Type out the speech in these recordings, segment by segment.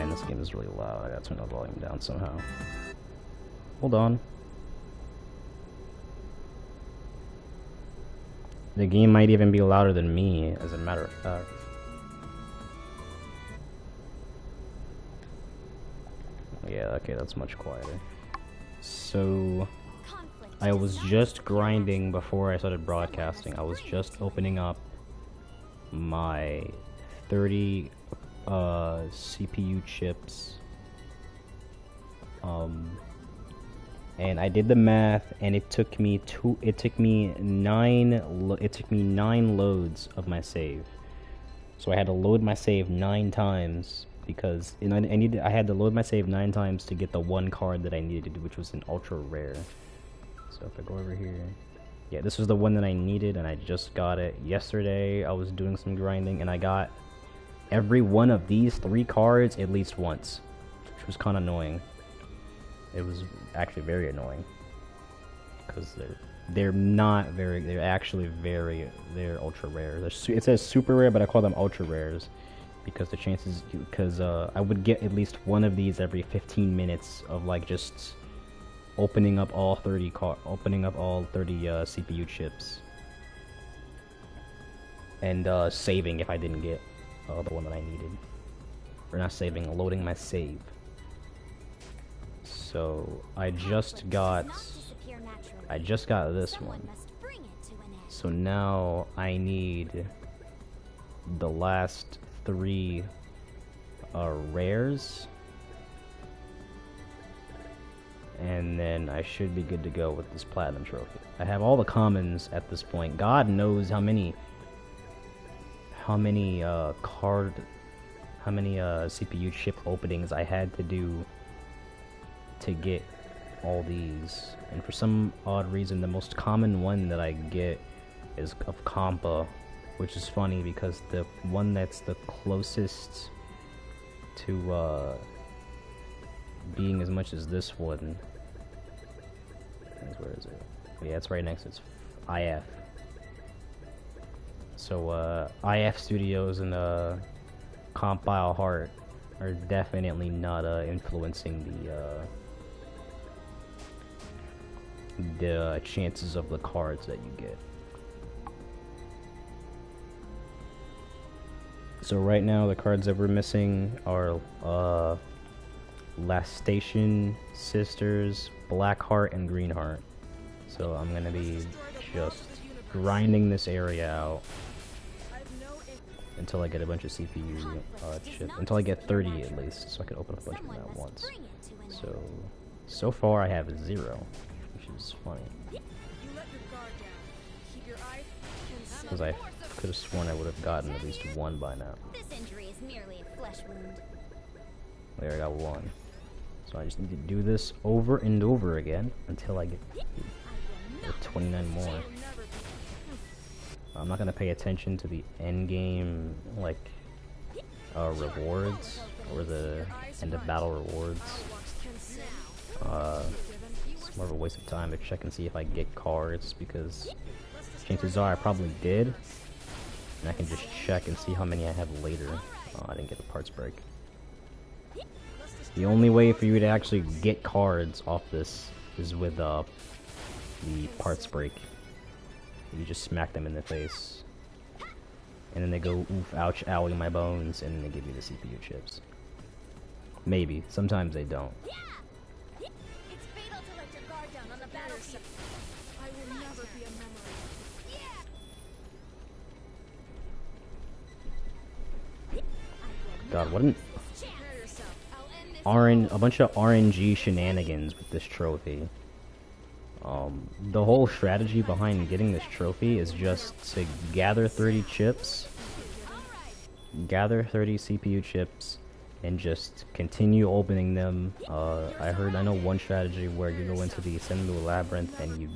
man, this game is really loud. I gotta turn the volume down somehow. Hold on. The game might even be louder than me, as a matter of fact. Yeah, okay, that's much quieter. So, I was just grinding before I started broadcasting. I was just opening up my 30 CPU chips. And I did the math, and it took me 9 loads of my save. So I had to load my save 9 times because I had to load my save 9 times to get the one card that I needed, which was an ultra rare. So if I go over here, yeah, this was the one that I needed, and I just got it yesterday. I was doing some grinding, and I got every one of these 3 cards at least once, which was kind of annoying. It was actually very annoying because they're actually they're ultra rare. It says super rare, but I call them ultra rares because the chances, I would get at least one of these every 15 minutes of like just opening up all 30 CPU chips and saving if I didn't get the one that I needed, or not saving, loading my save. So I just got this one. So now I need the last 3 rares, and then I should be good to go with this platinum trophy. I have all the commons at this point. God knows how many CPU chip openings I had to do to get all these, and for some odd reason the most common one that I get is of Compa, which is funny because the one that's the closest to being as much as this one, where is it? Yeah, it's right next to it's IF. So IF Studios and Compile Heart are definitely not influencing the chances of the cards that you get. So right now the cards that we're missing are Last Station, Sisters, Black Heart, and Green Heart. So I'm gonna be just grinding this area out until I get a bunch of CPU chips, until I get 30 at least, so I can open up a bunch of them at once. So far I have 0, which is funny, because I could have sworn I would have gotten at least 1 by now. There, I got 1. So I just need to do this over and over again until I get 29 more. I'm not gonna pay attention to the end game, like, rewards, or the end of battle rewards. It's more of a waste of time to check and see if I get cards, because chances are I probably did, and I can just check and see how many I have later. I didn't get a parts break. The only way for you to actually get cards off this is with the parts break. You just smack them in the face, and then they go oof, ouch, owie, my bones, and then they give you the CPU chips. Maybe. Sometimes they don't. It's fatal to let your guard down on the battlefield. I will never be a memory. God, what a bunch of RNG shenanigans with this trophy. The whole strategy behind getting this trophy is just to gather 30 chips, gather 30 CPU chips, and just continue opening them. I know one strategy where you go into the Ascendable Labyrinth and you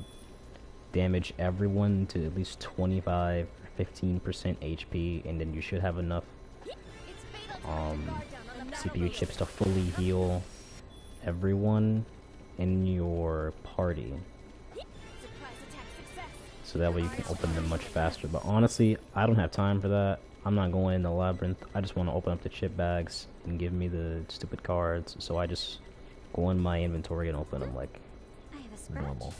damage everyone to at least 25 or 15% HP, and then you should have enough CPU chips to fully heal everyone in your party, so that way you can open them much faster. But honestly, I don't have time for that. I'm not going in the labyrinth. I just want to open up the chip bags and give me the stupid cards. So I just go in my inventory and open them like I have a scratch. normal.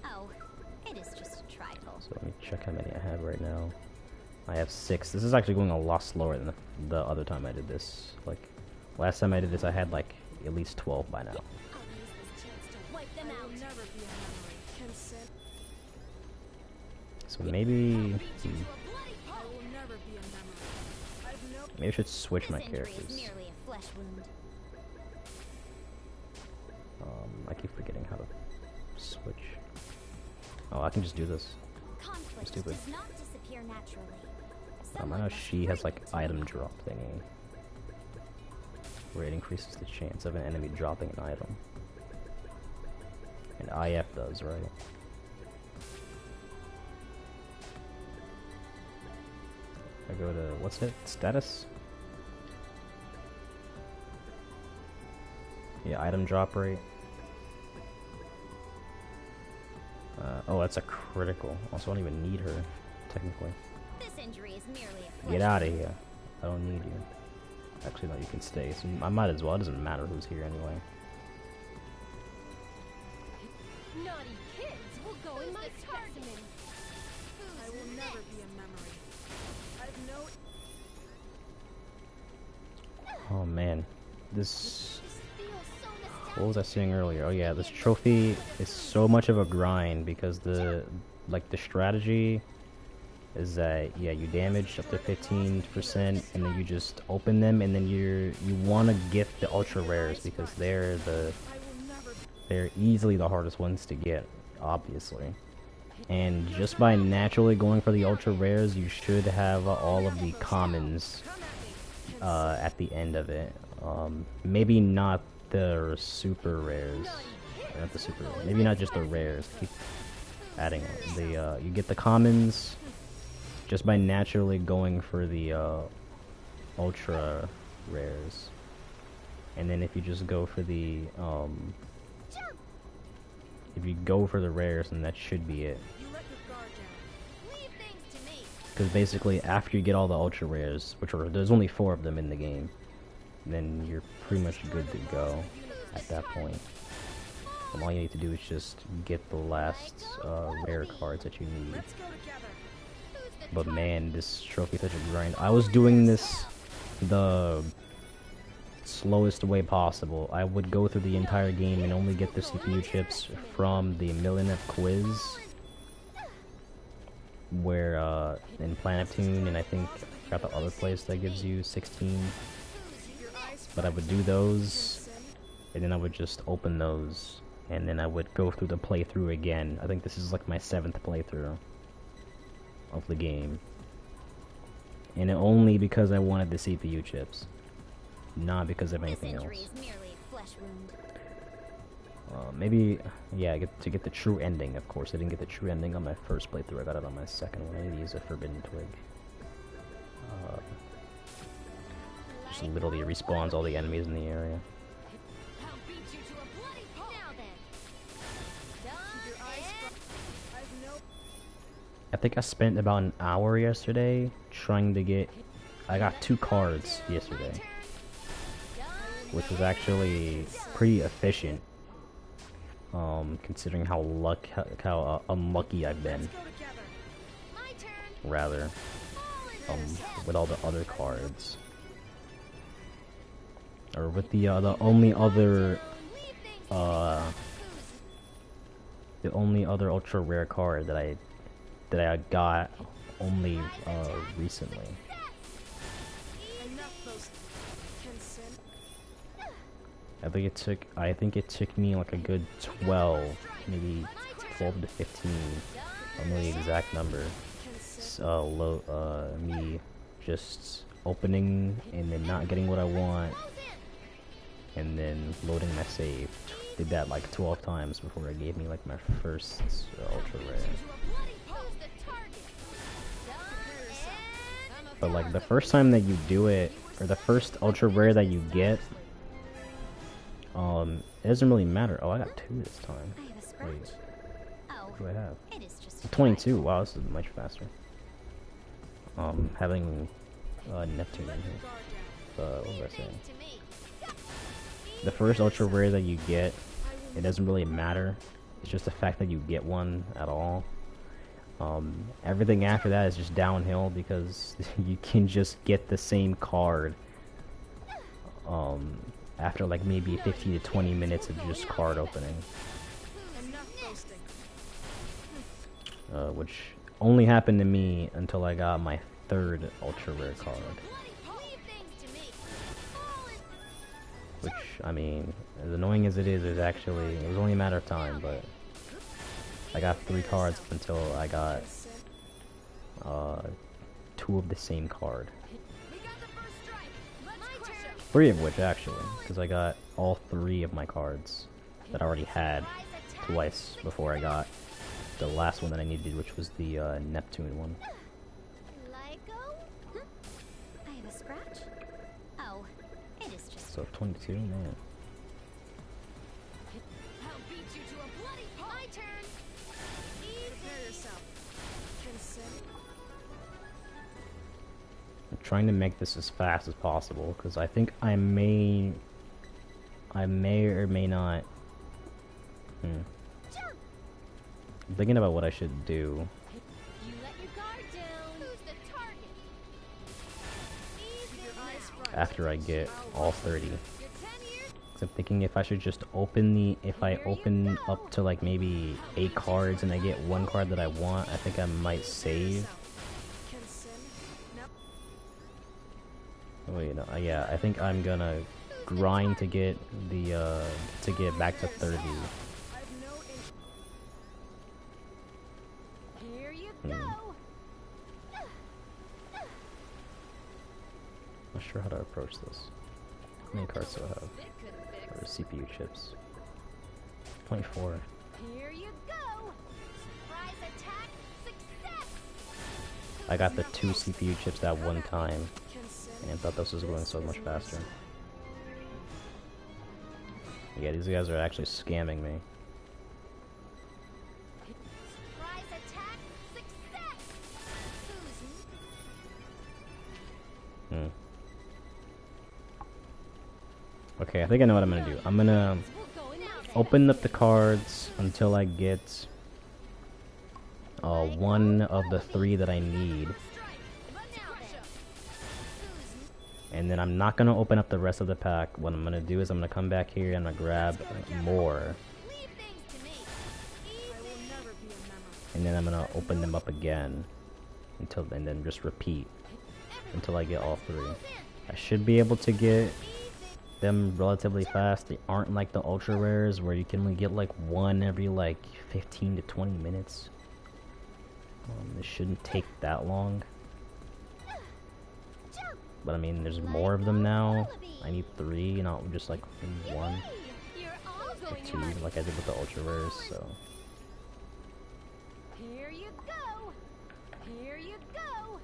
Oh, it is just a trifle. So let me check how many I have right now. I have 6. This is actually going a lot slower than the other time I did this. Like, last time I did this, I had like at least 12 by now. I'll use this chance to wipe them out. Never be a memory. Consent. So maybe, I will never be a memory. I've no. maybe I should switch my This injury characters. is merely a flesh wound. I keep forgetting how to switch. Oh, I can just do this. Conflict Stupid. does not disappear naturally. I Someone know must she has like break its item will. drop thingy, where it increases the chance of an enemy dropping an item. And IF does, right? I go to, what's it? Status? Yeah, item drop rate. Oh, that's a critical. Also, I don't even need her, technically. This injury is merely a flesh Get out of here. I don't need you. Actually, no, you can stay. So I might as well. It doesn't matter who's here anyway. Naughty kids will go in my target. I will never be a memory. I've no. Oh man, this. This feels so nostalgic. What was I saying earlier? Oh yeah, this trophy is so much of a grind because the strategy is that yeah, you damage up to 15% and then you just open them and then you want to get the ultra rares because they're easily the hardest ones to get, obviously. And just by naturally going for the ultra rares, you should have all of the commons at the end of it. Maybe not the super rares. Not the super. Maybe not just the rares. Keep adding the. You get the commons just by naturally going for the ultra rares, and then if you just go for the if you go for the rares, then that should be it. You let your guard down. Leave things to me. Because basically, after you get all the ultra rares, which are there's only 4 of them in the game, then you're pretty much good to go at that point. And all you need to do is just get the last rare cards that you need. Let's go together. But man, this trophy is such a grind. I was doing this the slowest way possible. I would go through the entire game and only get the CPU chips from the Millionette quiz, where in Planet Neptune, and I think I forgot the other place that gives you 16. But I would do those, and then I would just open those, and then I would go through the playthrough again. I think this is like my 7th playthrough of the game, and only because I wanted the CPU chips, not because of anything This else. injury is merely a flesh wound. Maybe, yeah, to get the true ending, of course. I didn't get the true ending on my first playthrough, I got it on my second one. I need to use a Forbidden Twig. Just literally respawns all the enemies in the area. I'll beat you to a bloody pulp. Now then. Keep your eyes Done I've no. I think I spent about an hour yesterday trying to get... I got 2 cards yesterday, which was actually pretty efficient, considering how unlucky I've been, Let's go together. My turn. rather, with all the other cards. Or with the only other, the only other ultra rare card that I got only recently. Enough those. Consent. I think it took me like a good 12, maybe 12 to 15. I don't know the exact number. Me just opening and then not getting what I want, and then loading my save. Did that like 12 times before it gave me like my first ultra rare. But like the first time that you do it, or the first ultra rare that you get, it doesn't really matter. Oh, I got 2 this time. I have a scratch. Wait, Oh, what do I have? it is just a 22. Wow, this is much faster. Having Neptune in here. What was I saying? To me. The first ultra rare that you get, it doesn't really matter. It's just the fact that you get one at all. Everything after that is just downhill because you can just get the same card after like maybe 15 to 20 minutes of just card opening. Which only happened to me until I got my third ultra rare card. Which, I mean, as annoying as it is, it was only a matter of time, but I got 3 cards up until I got 2 of the same card. 3 of which, actually, because I got all 3 of my cards that I already had twice before I got the last one that I needed, which was the Neptune one. I have a scratch? Oh, it is just So 22, man. I'll beat you to a bloody pulp. My turn. Prepare yourself. Consent. I'm trying to make this as fast as possible because I think I may or may not. I'm thinking about what I should do You let your guard down. Who's the target? after I get all 30. You're 10 years. So I'm thinking if I should just if I open up to like maybe 8 cards and I get 1 card that I want, I think I might save. Oh, you know, yeah, I think I'm gonna grind to get the to get back to 30. Here you go. Not sure how to approach this. How many cards do I have? It could Or fix. CPU chips? 24. Here you go. Surprise attack. Success. I got the 2 CPU chips at one time, and I thought this was going so much faster. Yeah, these guys are actually scamming me. Surprise attack. Success. Who's Okay, I think I know what I'm gonna do. I'm gonna open up the cards until I get 1 of the 3 that I need. And then I'm not gonna open up the rest of the pack. What I'm gonna do is I'm gonna come back here and I'm gonna grab more. leave things to me. I will never be a memory. And then I'm gonna open them up again and then just repeat until I get all 3. I should be able to get them relatively fast. They aren't like the ultra rares where you can only get like 1 every like 15 to 20 minutes. It shouldn't take that long. But I mean, there's more of them now. I need 3, not just like 1 You're all or going 2 in my like I did with the ultra rares, so. Here you go. Here you go.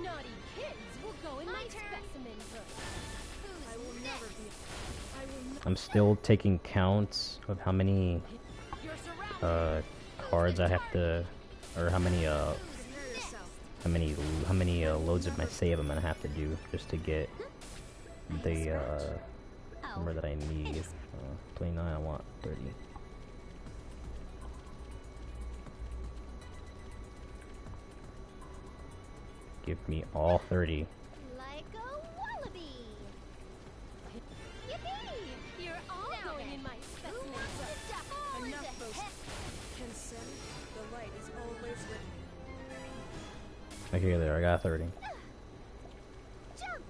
Naughty kids will go in my specimen book. I will never be. I will I'm still taking counts of how many You're surrounded. cards I have to, or how many prepare yourself. how many loads of my save I'm gonna have to do just to get the number that I need. 29. I want 30. Give me all 30. Like a wallaby. Yippee! You're all going in my specimen book. Enough boasting. Consent. The light is always with me. Okay, there. I got 30. Jump.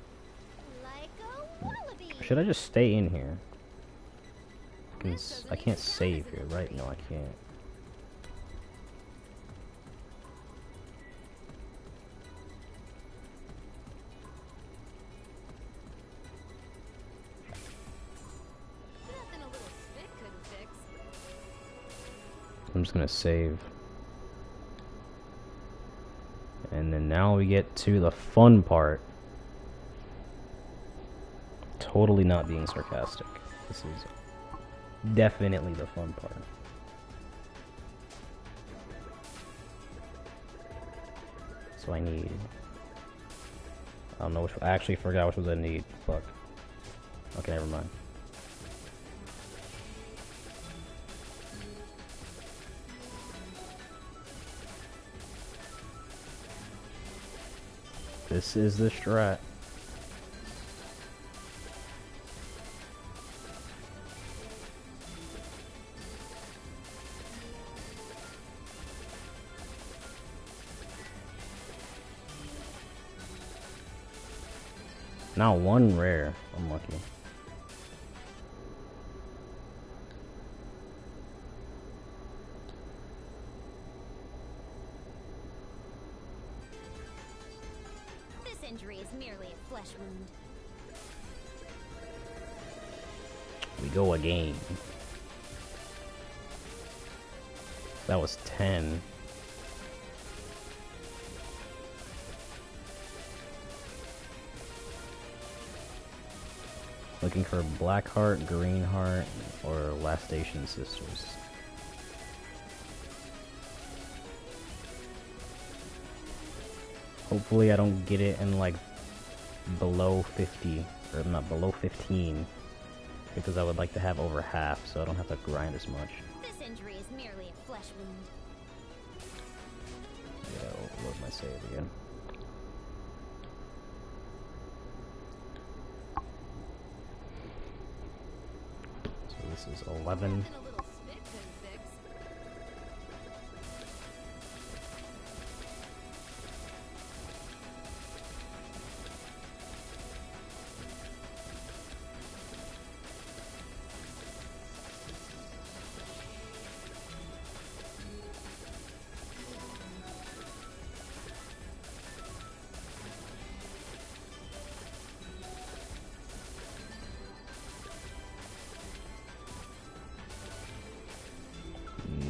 Like a wallaby. Should I just stay in here? Because I can't save here, right? No, I can't. Nothing a little spit couldn't fix. I'm just gonna save. And then now we get to the fun part. Totally not being sarcastic. This is definitely the fun part. So I need I don't know which. I actually forgot which ones I need. Fuck. Okay, never mind. This is the strat. Now one rare. Unlucky. This injury is merely a flesh wound. We go again. That was 10. Looking for Black Heart, Green Heart, or Last Station Sisters. Hopefully I don't get it in like below 50, or not below 15, because I would like to have over half so I don't have to grind as much. This injury is merely a flesh wound. Yeah, I'll load my save again. So this is 11. Nothing a little spit couldn't fix.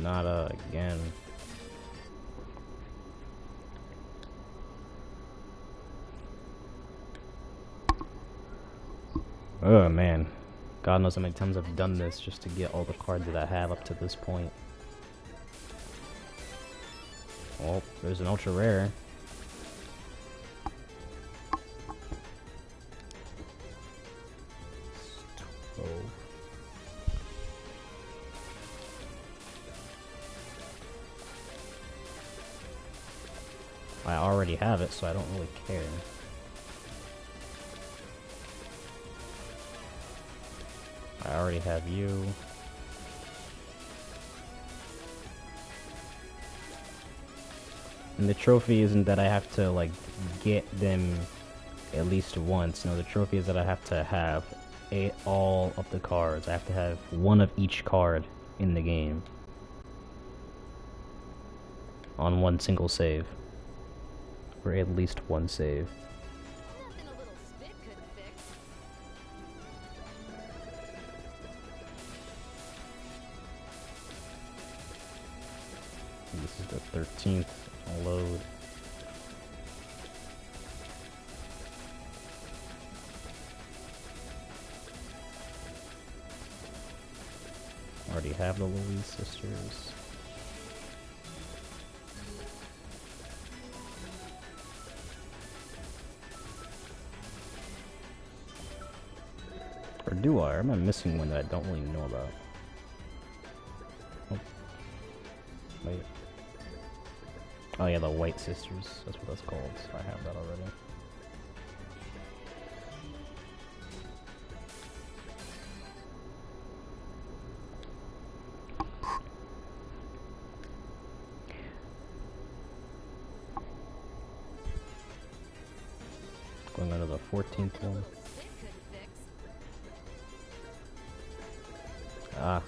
Nada again. Oh man. God knows how many times I've done this just to get all the cards that I have up to this point. Well, there's an ultra rare. I already have it, so I don't really care. I already have you. And the trophy isn't that I have to, like, get them at least once. No, the trophy is that I have to have all of the cards. I have to have one of each card in the game. On one single save. Or at least one save. Nothing a little spit couldn't fix. This is the 13th load. Already have the Louise sisters. Or do I? Or am I missing one that I don't really know about? Oh. Wait. Oh yeah, the White Sisters. That's what that's called. I have that already. Going on to the 14th one. Spit couldn't fix. Ah.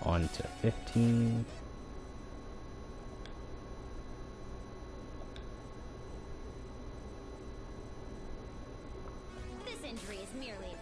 On to 15. This injury is merely a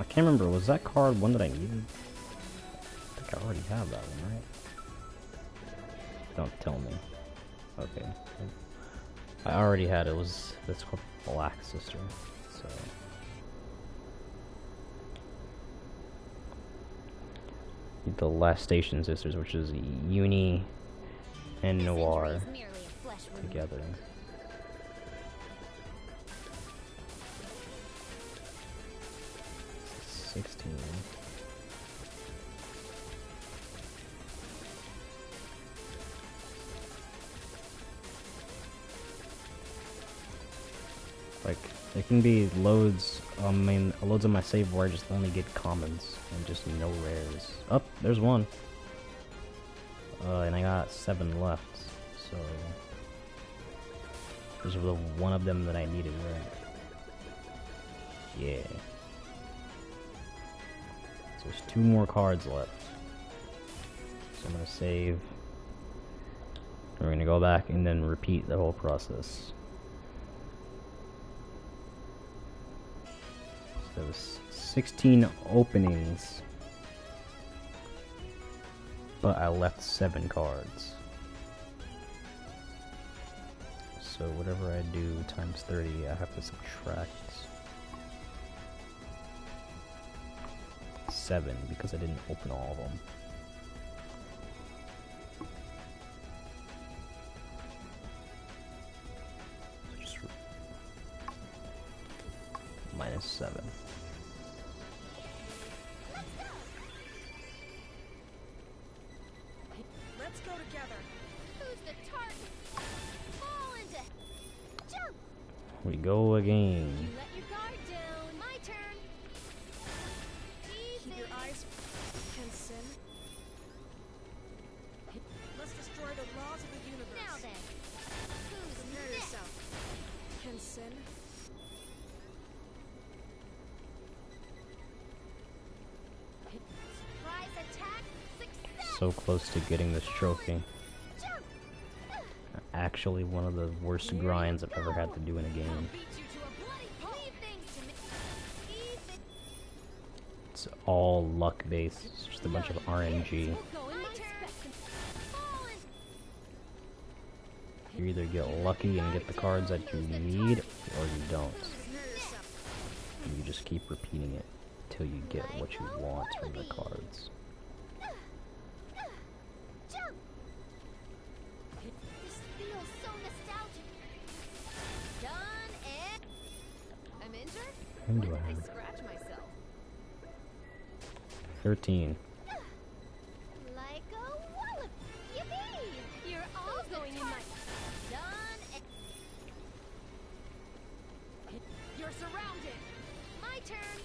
I can't remember, was that card one that I needed? I think I already have that one, right? Don't tell me. Okay. I already had it. That's called Black Sister. So the Last Station Sisters, which is Uni and Noir together. This is 16. Like, it can be loads, loads of my save where I just only get commons and just no rares. Oh, there's one. And I got 7 left, so there's the one of them that I needed, right? Yeah. So there's 2 more cards left. So I'm gonna save. We're gonna go back and then repeat the whole process. There was 16 openings, but I left 7 cards. So whatever I do times 30, I have to subtract 7 because I didn't open all of them. So just minus 7. Let's go together. Who's the target? Fall into. Jump! We go again. You let your guard down. My turn. Easy. Keep your eyes. Can sin. Let's destroy the laws of the universe. Now then. Who's Prepare next? yourself. Can sin. Surprise attack. Success. So close to getting this trophy. Jump. Actually, one of the worst grinds I've ever had to do in a game. Beat you to a bloody pulp. Leave things to me. Easy. It's all luck based. It's just a bunch of RNG. We'll go in my turn. Fall in. You either get lucky and get the cards that you need, or you don't. Prepare yourself. And you just keep repeating it till you get what you want from the cards. Jump. This feels so nostalgic. Done and I'm injured. How many do When I did have? scratch myself? 13. Like a wallop. Yippee! You're all going in my. Done and. You're surrounded. My turn.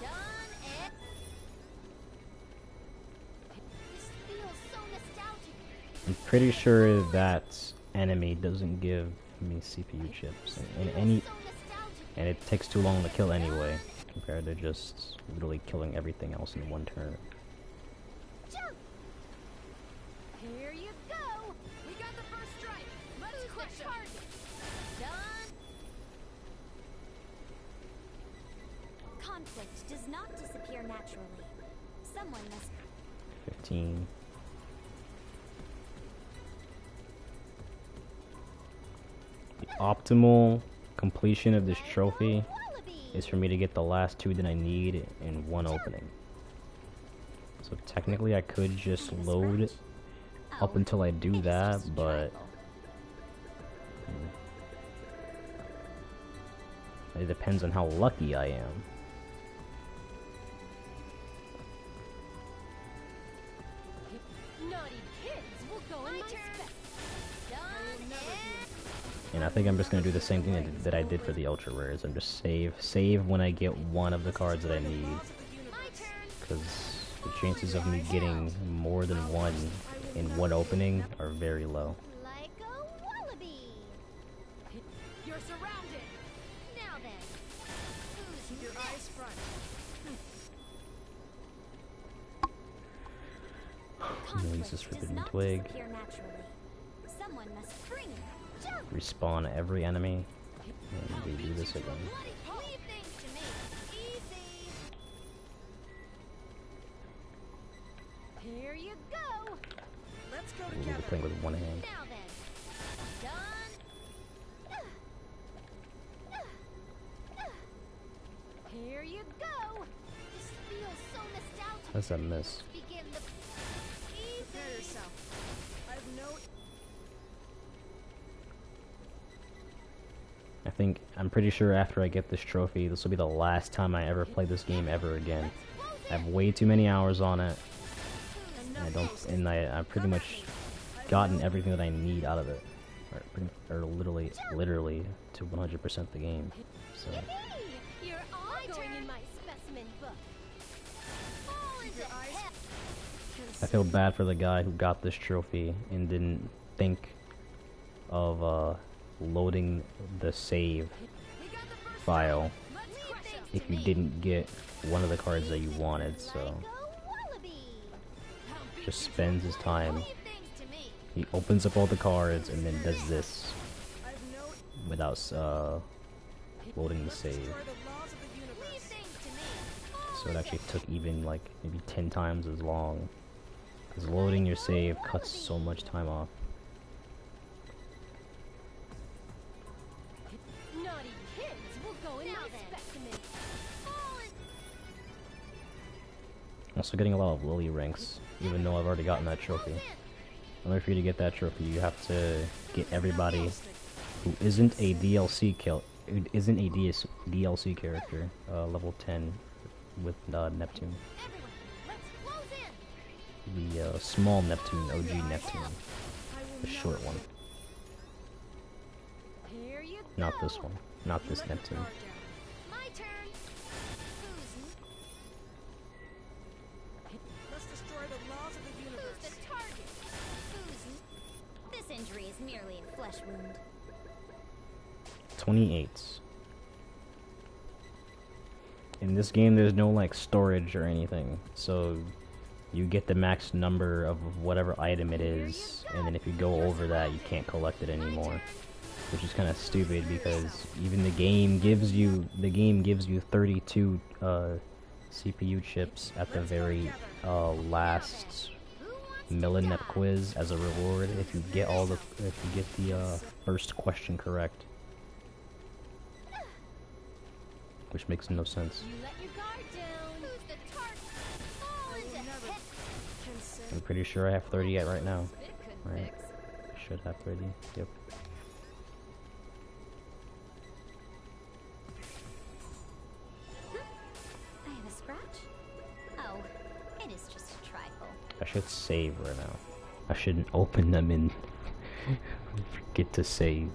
Done and. This feels so nostalgic. I'm pretty sure that enemy doesn't give me CPU chips, and it takes too long to kill anyway, compared to just literally killing everything else in one turn. Jump! Here you go! We got the first strike! Let's crush the target! Done! Conflict does not disappear naturally. Someone must 15. The optimal completion of this trophy is for me to get the last 2 that I need in one opening. So technically I could just load up until I do that, but it depends on how lucky I am. Naughty kids will go in my turn! Done and... And I think I'm just gonna do the same thing that I did for the ultra rares. I'm just save when I get one of the cards that I need, My turn! because the chances of me getting more than one in one opening are very low. Like a wallaby! You're surrounded! Now then, who's Keep your eyes front. I'm gonna use this conflict does forbidden not twig. disappear naturally. Someone must bring it. jump! Respawn every enemy, and we do this again. Bloody pulp. Leave things to me. Easy! Here you go. Let's go Ooh, together. playing with one hand. Now then. Done. Here you go. This feels so nostalgic. That's a miss. Begin the Prepare yourself. I have no. I'm pretty sure after I get this trophy, this will be the last time I ever play this game ever again. I have way too many hours on it, and I've pretty much gotten everything that I need out of it, or literally to 100% the game. So You're all going in my specimen book. Fall into hell. I feel bad for the guy who got this trophy and didn't think of loading the save file if you didn't get one of the cards that you wanted. So just spends his time. He opens up all the cards and then does this without loading the save. So it actually took even like maybe 10 times as long, because loading your save cuts so much time off. Naughty kids will go in my specimen. I'm also getting a lot of Lily ranks, even though I've already gotten that trophy. In order for you to get that trophy, you have to get everybody who isn't a DLC DLC character, level 10 with Neptune. The small Neptune, OG Neptune, the short one. Not this one, not this Neptune. My turn. Let's destroy the laws of the universe. Who's the target? This injury is merely a flesh wound. 28. In this game, there's no like storage or anything, so you get the max number of whatever item it is, and then if you go over that, you can't collect it anymore, which is kind of stupid because even the game gives you 32 CPU chips at the very last Millenep quiz as a reward if you get the first question correct. Which makes no sense. You let your guard down. Who's the target? Fall into hell. I'm pretty sure I have 30 at right now. It couldn't Right. fix. Should have 30. Yep. I have a scratch? Oh, it is just a trifle. I should save right now. I shouldn't open them and forget to save.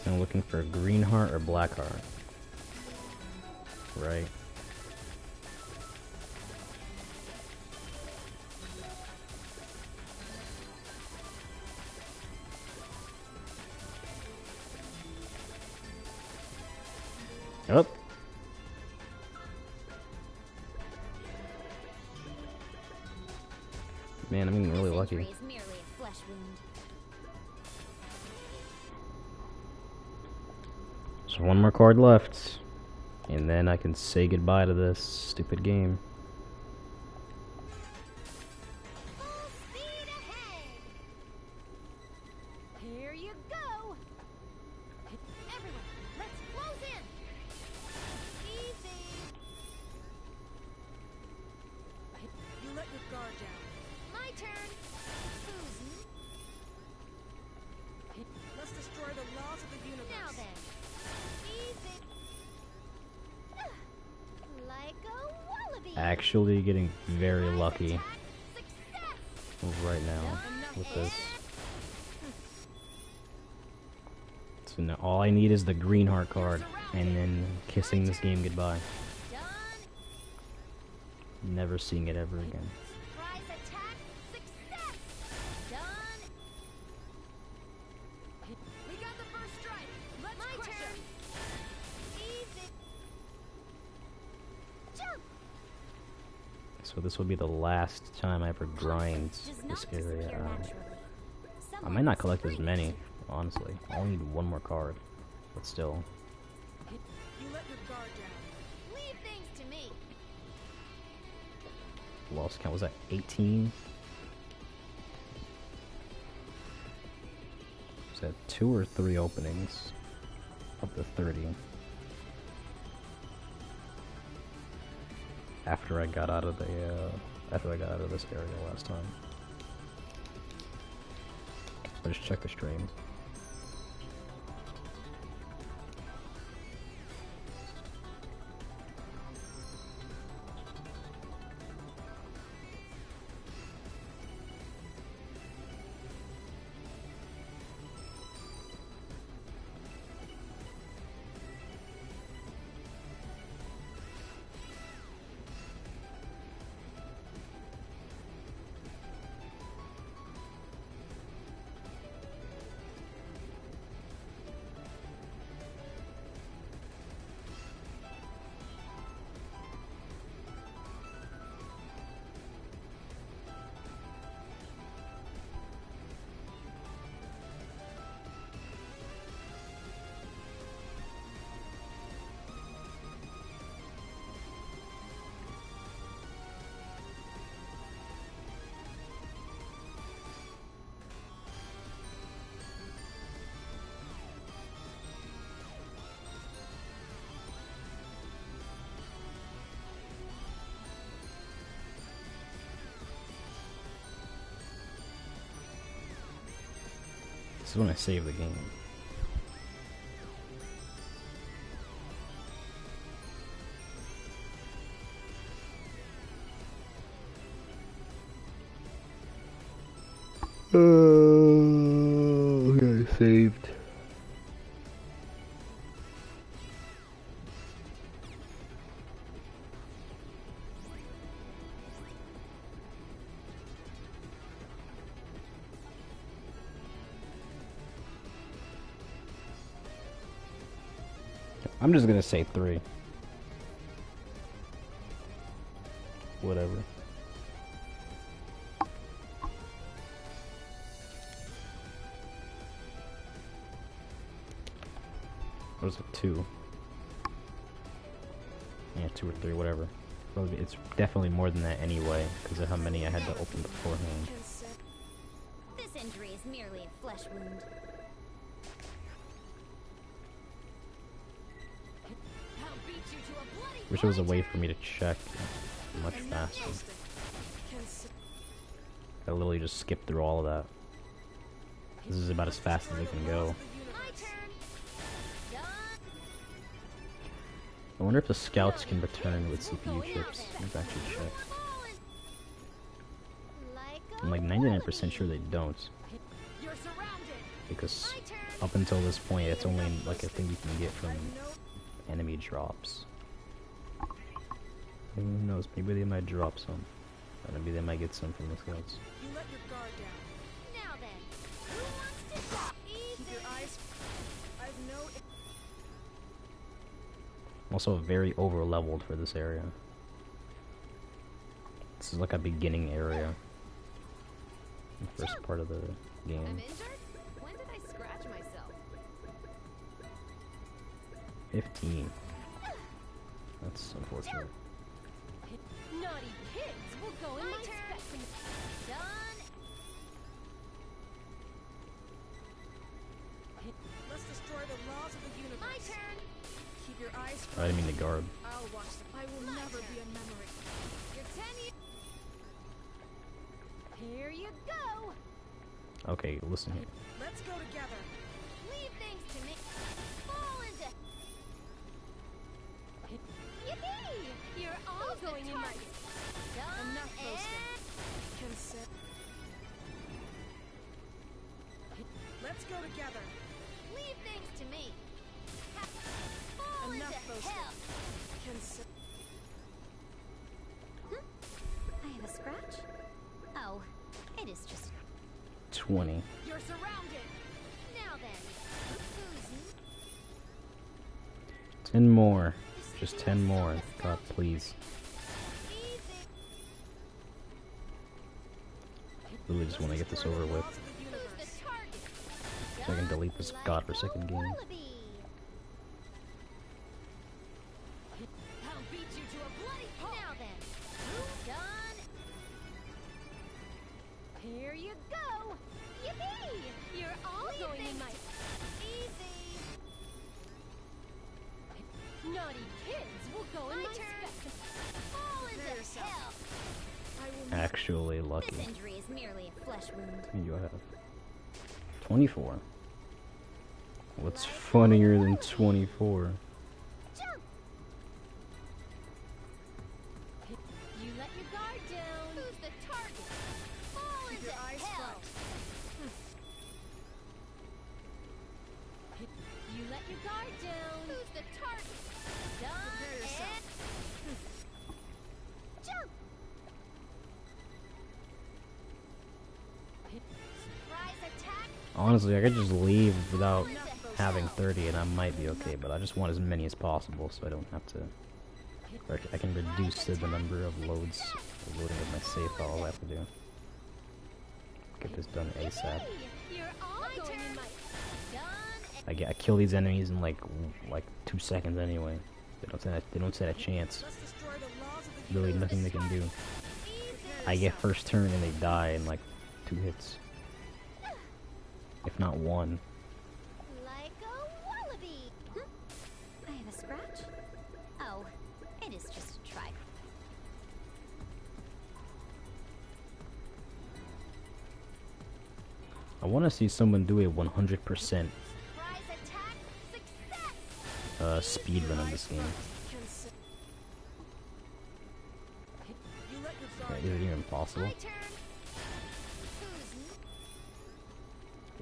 So I'm looking for a green heart or black heart. Right. Up. Man, I'm getting really This lucky. injury is merely a flesh wound. So one more card left, and then I can say goodbye to this stupid game. Full speed ahead. Here you go. Everyone, let's close in. Easy. You let your guard down. My turn. Let's destroy the laws of the universe. Now then. Easy. Like a wallaby. Actually getting very lucky Success. right now with this. So now all I need is the green heart card, and then kissing this game goodbye. Done. Never seeing it ever again. Surprise attack. Success. Done. We got the first strike. Let's my turn. Easy. this will be the last time I ever grind this area out. I might not collect as many, honestly. I only need one more card, but still. You let your guard down. Leave things to me. Lost count, was that 18? Was that 2 or 3 openings? Up to 30. After I got out of the, this area last time. I just checked the stream. This is when I save the game. Okay, saved. I'm just gonna say 3. Whatever. What is it, 2? Yeah, 2 or 3, whatever. Probably, it's definitely more than that anyway, because of how many I had to open beforehand. This injury is merely a flesh wound. I'll beat you to a bloody Wish there was a way for me to check much faster. I literally just skipped through all of that. This is about as fast as it can go. My turn. Done. I wonder if the scouts can return with CPU chips. Let's actually check. I'm like 99% sure they don't. You're surrounded. Because up until this point, it's only like a thing you can get from enemy drops. Who knows? Maybe they might drop some. Or maybe they might get some from the scouts. You let your guard down. Now then, who wants to stop? Keep your eyes. I've no. I'm also very over leveled for this area. This is like a beginning area. The first part of the game. I'm injured? When did I scratch myself? 15. That's unfortunate. Naughty kids will go in my turn. Done. Let's destroy the laws of the universe. My turn. Keep your eyes. I didn't mean to guard. I'll watch them. I will never be a memory. Your 10 years. Here you go. Okay, listen here. Let's go together. Leave things to me. Fall into. Yippee! You're all going in my. Done. Enough boasting. And Consent. Let's go together. leave things to me. Fall Enough into boasting. hell. Consent. I have a scratch? Oh, it is just 20. You're surrounded. Now then, who's 10 more. Just 10 more. God, please. easy? Really just want to get this over with, Laws of the universe. so I can delete this godforsaken game. I'll beat you to a bloody pulp. Now then, done. Here you go. Yippee! You're all going in my easy. Naughty kids will go in my turn. Fall Prepare into yourself. hell. I will not Actually This lucky. injury is merely a flesh wound. What do I have? 24. What's funnier than 24? Jump. You let your guard down. Who's the target? Fall keep into your eyes hell. front. You let your guard down. Who's the target? Done. Prepare yourself. And jump. Surprise attack. Honestly, I could just leave without Into having 30 and I might be okay, but I just want as many as possible so I don't have to... Or I can reduce the number of loads, the loading of my save file. All I have to do. Get this done ASAP. You're all going in my done. I kill these enemies in like 2 seconds anyway. They don't stand a chance. Let's destroy the laws of the Really universe. nothing they can do. Prepare I get yourself. first turn and they die in like 2 hits. If not 1. Like a wallaby. I have a scratch? Oh, it is just a trifle. I want to see someone do a 100% Surprise attack. Success. speedrun of this game. Consent. You let your guard Is it even possible? My turn. Who's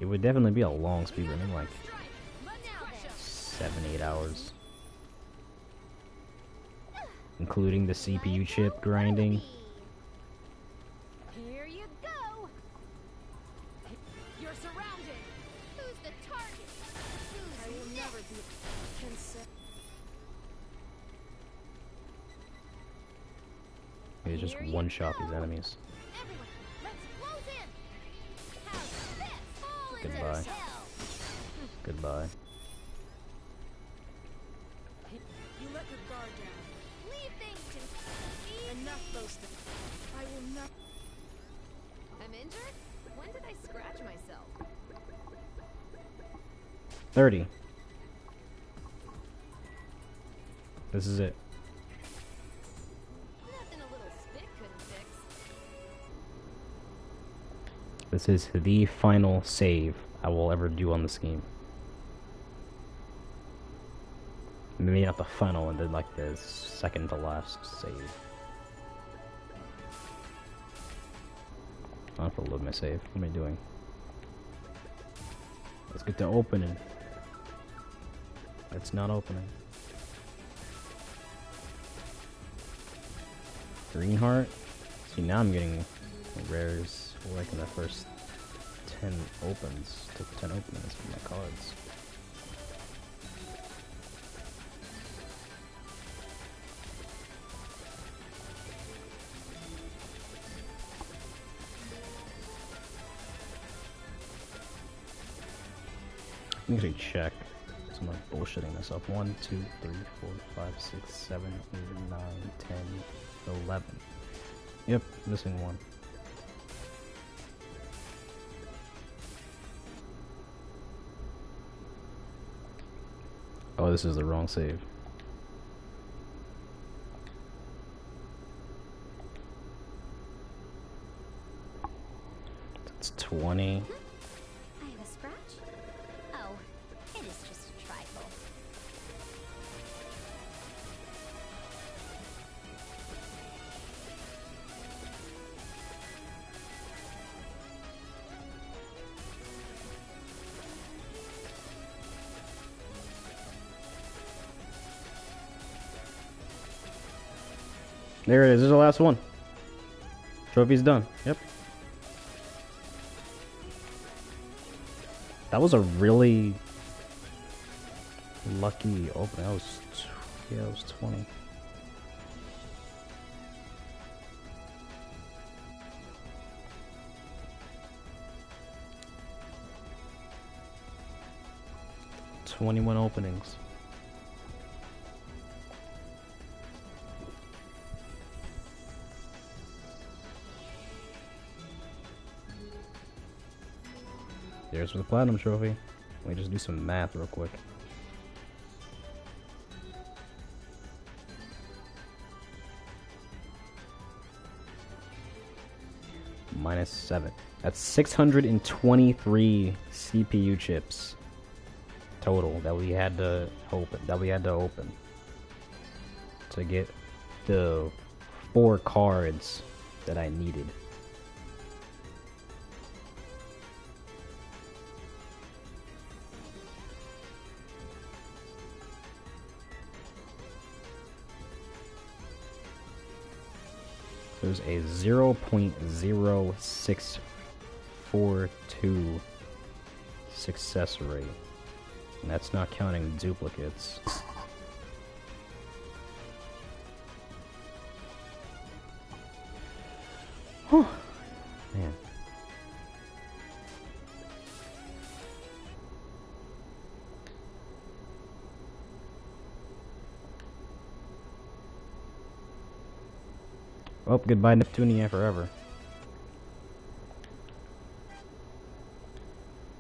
It would definitely be a long speedrun, in like strike? Now then. 7-8 hours. Including the CPU chip grinding. Here you go. You're surrounded. Who's the target? I Who's will never be consent. It's just Here you one-shot go. these enemies. Everyone, let's close in. How's this? Fall into Goodbye. hell. Goodbye. You let your guard down. Leave things to easy. Enough boasting. I will not. I'm injured? When did I scratch myself? 30. This is it. Nothing a little spit couldn't fix. This is the final save I will ever do on this game. Maybe not the final one, then like the second to last save. I have to load my save. What am I doing? Let's get to opening. It's not opening. Green heart. See, now I'm getting rares like in the first 10 opens. Took 10 openings for my cards. Let me actually check. So I'm not bullshitting myself. 1, 2, 3, 4, 5, 6, 7, 8, 9, 10, 11. Yep, missing one. Oh, this is the wrong save. That's 20. I have a scratch? Oh, it is just a trifle. There it is. This is the last one. Trophy's done. Yep. That was a really lucky opening. That was, yeah, it was 20. 21 openings. There's the platinum trophy. Let me just do some math real quick. -7. That's 623 CPU chips total that we had to open to get the 4 cards that I needed. There's a 0.0642 success rate, and that's not counting duplicates. Whew. Man. Oh, goodbye Neptunia forever.